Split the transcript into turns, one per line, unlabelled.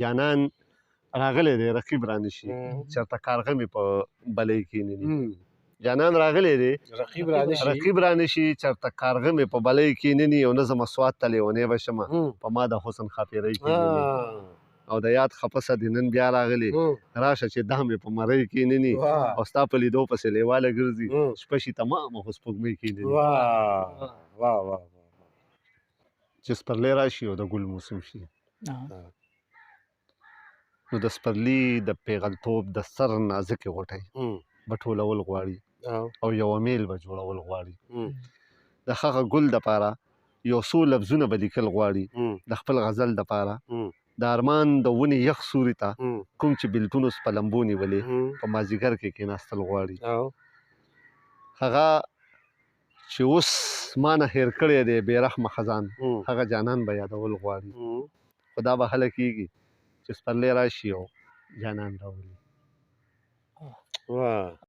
جانان راغلی دی رقیب رانشي چېرته کارغه مې په بلۍ کېنني جانان راغلی دی رقیب رانشي چېرته کارغه مې په بلۍ کېنني او نه زه مسوات ته لیونی به شمه په ما د حسن ښاپېرۍ کېنني او د یاد خپسه د نن بیا راغلی راشه چې دا مې په مرۍ کېنني او ستا په لیدو پسې لیواله ګرځي شپه شي تمامه خو سپوږمۍ کېنني چې سپرلی راشي او د ګل موسم شي نو د سپرلي د پیغلتوب د سر نازکې غوټۍ به ټولول غواړي او یوه میل به جوړول غواړي د هغه ګل دپاره یو څو لفظونه به لیکل غواړي د خپل غزل دپاره د ارمان د ونې یخ سوري ته کوم چې بېلتونو سپلمبو نیولې په مازدیګر کې کېناستل غواړي هغه چې اوس ما نه هېر کړی دی بې رحمه خزان هغه جانان به یادول غواړي خو دا به هله کېږي چې سپرلی راشي او جانان راولي